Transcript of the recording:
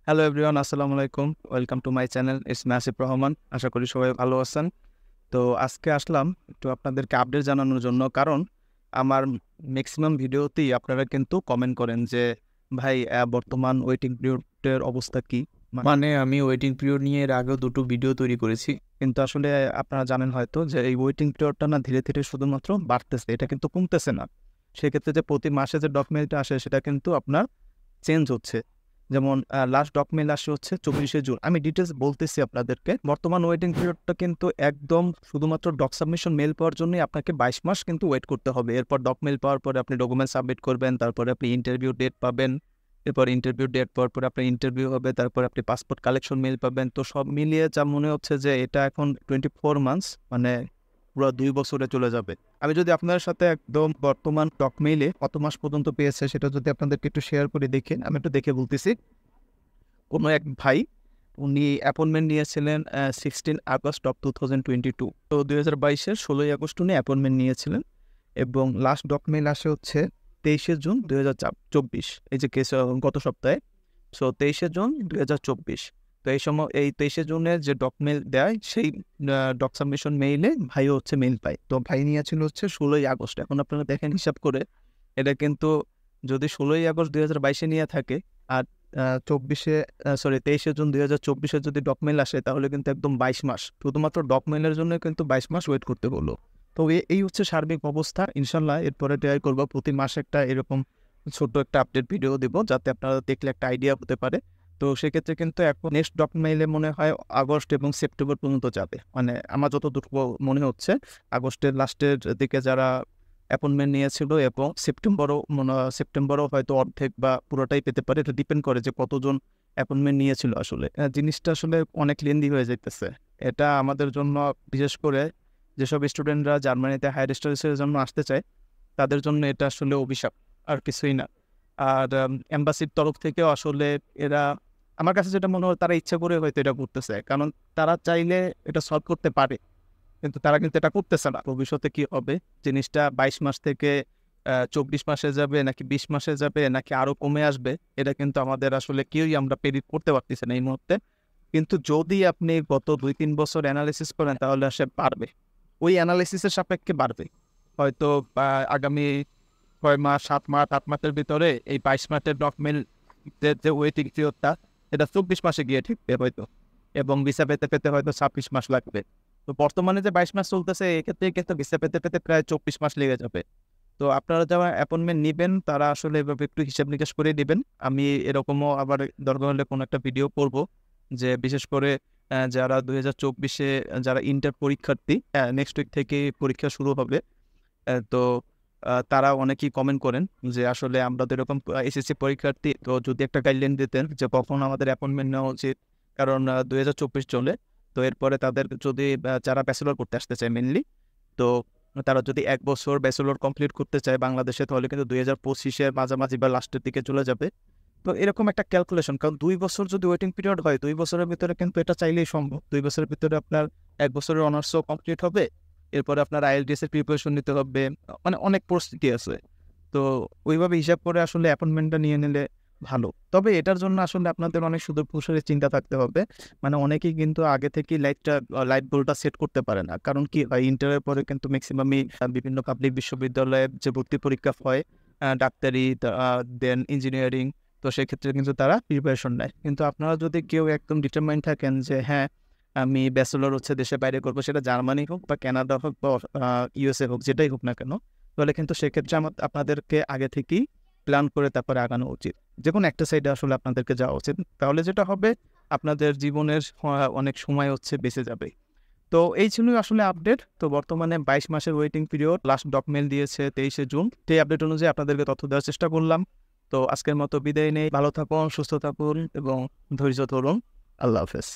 Hello everyone, আসসালামু আলাইকুম। Welcome to my channel. It's Masif Rahman. আশা করি সবাই ভালো আছেন। তো আজকে আসলাম একটু আপনাদেরকে আপডেট জানানোর জন্য। কারণ আমার ম্যাক্সিমাম ভিডিওতেই আপনারা কিন্তু কমেন্ট করেন যে ভাই বর্তমান ওয়েটিং পিরিয়ডের অবস্থা কি। মানে আমি ওয়েটিং পিরিয়ড নিয়ে এর আগেও দুটো ভিডিও তৈরি করেছি, কিন্তু আসলে আপনারা জানেন হয়তো যে এই ওয়েটিং পিরিয়ডটা না ধীরে ধীরে শুধুমাত্র বাড়তেছে, এটা কিন্তু কমতেছে না। সেক্ষেত্রে যে প্রতি মাসে যে ডকুমেন্টটা আসে সেটা কিন্তু আপনার চেঞ্জ হচ্ছে। যেমন লাস্ট ডকুমেন্ট আসে হচ্ছে 24শে জুন। আমি ডিটেলস বলতেছি আপনাদেরকে। বর্তমান ওয়েটিং পিরিয়ডটা কিন্তু একদম শুধুমাত্র ডক সাবমিশন মেল পাওয়ার জন্যই আপনাকে 22 মাস কিন্তু ওয়েট করতে হবে। এরপর ডক মেল পাওয়ার পরে আপনি ডকুমেন্ট সাবমিট করবেন, তারপরে আপনি ইন্টারভিউ ডেট পাবেন। এরপর ইন্টারভিউ ডেট পাওয়ার পরে আপনার ইন্টারভিউ হবে, তারপর আপনি পাসপোর্ট কালেকশন মেল পাবেন। তো সব মিলিয়ে যা মনে হচ্ছে যে এটা এখন 24 মান্থস, মানে পুরো 2 বছরে চলে যাবে। আমি যদি আপনাদের সাথে একদম বর্তমান ডক মেইলে কত মাস পর্যন্ত পেয়েছে সেটা যদি আপনাদেরকে একটু শেয়ার করে দেখেন, আমি একটু দেখে বলতেছি। কোনো এক ভাই, উনি অ্যাপয়েন্টমেন্ট নিয়েছিলেন 16 আগস্ট 2022। তো 2022-এর 16 আগস্ট উনি অ্যাপয়েন্টমেন্ট নিয়েছিলেন, এবং লাস্ট ডক মেইল আসে হচ্ছে 23শে জুন 2024। এই যে কেস গত সপ্তাহে। সো 23শে জুন 2024। তো এই সময় এই 23শে জুনের যে ডক মেইল দেয় সেই ডক সাবমিশন মেইলে ভাইও হচ্ছে মেইল পায়। তো ভাই নিয়েছিল হচ্ছে 16 আগস্ট। এখন আপনারা দেখেন হিসাব করে, এটা কিন্তু যদি 16 আগস্ট 2022-এ নিয়ে থাকে আর 23শে জুন 2024-এ যদি ডকুমেন্ট আসে, তাহলে কিন্তু একদম 22 মাস, শুধুমাত্র ডকুমেন্টের জন্য কিন্তু 22 মাস ওয়েট করতে হলো। তো এই হচ্ছে সার্বিক অবস্থা। ইনশাল্লাহ এরপরে ট্রাই করবো প্রতি মাসে একটা এরকম ছোট একটা আপডেট ভিডিও দিব, যাতে আপনারা দেখলে একটা আইডিয়া হতে পারে। তো সেক্ষেত্রে কিন্তু এখন নেক্সট ডকুমেন্টে মনে হয় আগস্ট এবং সেপ্টেম্বর পর্যন্ত যাবে, মানে আমার যতটুকু মনে হচ্ছে আগস্টের লাস্টের দিকে যারা অ্যাপয়েন্টমেন্ট নিয়েছিল, এবং সেপ্টেম্বরও হয়তো অর্ধেক বা পুরোটাই পেতে পারে। এটা ডিপেন্ড করে যে কতজন অ্যাপয়েন্টমেন্ট নিয়েছিল। আসলে জিনিসটা আসলে অনেক লেন্দি হয়ে যাইতেছে। এটা আমাদের জন্য, বিশেষ করে যেসব স্টুডেন্টরা জার্মানিতে হায়ার স্টাডিজের জন্য আসতে চায়, তাদের জন্য এটা আসলে অভিশাপ, আর কিছুই না। আর এম্বাসির তরফ থেকেও আসলে এরা, আমার কাছে যেটা মনে হয়, তারা ইচ্ছা করে হয়তো এটা করতেছে, কারণ তারা চাইলে এটা সলভ করতে পারে, কিন্তু তারা কিন্তু এটা করতেছে না। ভবিষ্যতে কি হবে, জিনিসটা 22 মাস থেকে 24 মাসে যাবে, নাকি 20 মাসে যাবে, নাকি আরো কমে আসবে, এটা কিন্তু আমাদের আসলে কেউই আমরা প্রেডিক্ট করতে পারতেছি না এই মুহূর্তে। কিন্তু যদি আপনি গত 2-3 বছর অ্যানালিসিস করেন, তাহলে আসে বাড়বে, ওই অ্যানালিসিসের সাপেক্ষে বাড়বে। হয়তো আগামী 6 মাস, 7 মাস, 8 মাসের ভিতরে এই 22 মাসের ডকুমেন্ট যে ওয়েটিং পিরিয়ডটা, এটা 24 মাসে গিয়ে ঠিকবে হয়তো, এবং ভিসা পেতে পেতে হয়তো 26 মাস লাগবে। তো বর্তমানে যে 22 মাস চলতেছে, এক্ষেত্রে কিন্তু ভিসা পেতে পেতে প্রায় 24 মাস লেগে যাবে। তো আপনারা যারা অ্যাপয়েন্টমেন্ট নেবেন, তারা আসলে এভাবে একটু হিসাব নিকাশ করে নেবেন। আমি এরকমও আবার দরকার হলে কোনো একটা ভিডিও করব, যে বিশেষ করে যারা 2024-এ যারা ইন্টার পরীক্ষার্থী, নেক্সট উইক থেকে পরীক্ষা শুরু হবে। তো তারা অনেকেই কমেন্ট করেন যে আসলে আমরা তো এরকম এসএসসি পরীক্ষার্থী, তো যদি একটা গাইডলাইন দিতেন যে কখন আমাদের অ্যাপয়েন্টমেন্ট নেওয়া উচিত। কারণ 2024 চলে, তো এরপরে তাদের যদি যারা ব্যাচেলর করতে আসতে চায় মেনলি, তো তারা যদি 1 বছর ব্যাচেলর কমপ্লিট করতে চায় বাংলাদেশে, তাহলে কিন্তু 2025-এর মাঝামাঝি বা লাস্টের দিকে চলে যাবে। তো এরকম একটা ক্যালকুলেশন, কারণ 2 বছর যদি ওয়েটিং পিরিয়ড হয়, 2 বছরের ভিতরে কিন্তু এটা চাইলেই সম্ভব। 2 বছরের ভিতরে আপনার 1 বছরের অনার্সও কমপ্লিট হবে, এরপরে আপনার আইএলটিএস এর প্রিপারেশন নিতে হবে, মানে অনেক পরিস্থিতি আছে। তো ওইভাবে হিসাব করে আসলে অ্যাপয়েন্টমেন্টটা নিয়ে নিলে ভালো। তবে এটার জন্য আসলে আপনাদের অনেক সুদূর প্রসারী চিন্তা থাকতে হবে। মানে অনেকেই কিন্তু আগে থেকেই লাইট গোলটা সেট করতে পারে না। কারণ কি হয়, ইন্টারের পরে কিন্তু ম্যাক্সিমামই বিভিন্ন পাবলিক বিশ্ববিদ্যালয়ে যে ভর্তি পরীক্ষা হয়, ডাক্তারি, দেন ইঞ্জিনিয়ারিং, তো সেক্ষেত্রে কিন্তু তারা প্রিপারেশন নেয়। কিন্তু আপনারা যদি কেউ একদম ডিটারমাইন্ড থাকেন যে হ্যাঁ, আমি ব্যাচেলর হচ্ছে দেশের বাইরে করবো, সেটা জার্মানি হোক বা কানাডা হোক বা ইউএসএ হোক, যেটাই হোক না কেন, তাহলে কিন্তু সেক্ষেত্রে আপনাদেরকে আগে থেকেই প্ল্যান করে তারপরে আগানো উচিত। যে কোনো একটা সাইডে আসলে আপনাদেরকে যাওয়া উচিত। তাহলে যেটা হবে, আপনাদের জীবনের অনেক সময় হচ্ছে বেঁচে যাবে। তো এই ছিল আসলে আপডেট। তো বর্তমানে 22 মাসের ওয়েটিং পিরিয়ড, লাস্ট ডকুমেন্ট দিয়েছে 23শে জুন। সেই আপডেট অনুযায়ী আপনাদেরকে তথ্য দেওয়ার চেষ্টা করলাম। তো আজকের মতো বিদায় নেই। ভালো থাকুন, সুস্থ থাকুন এবং ধৈর্য ধরুন। আল্লাহ হাফেজ।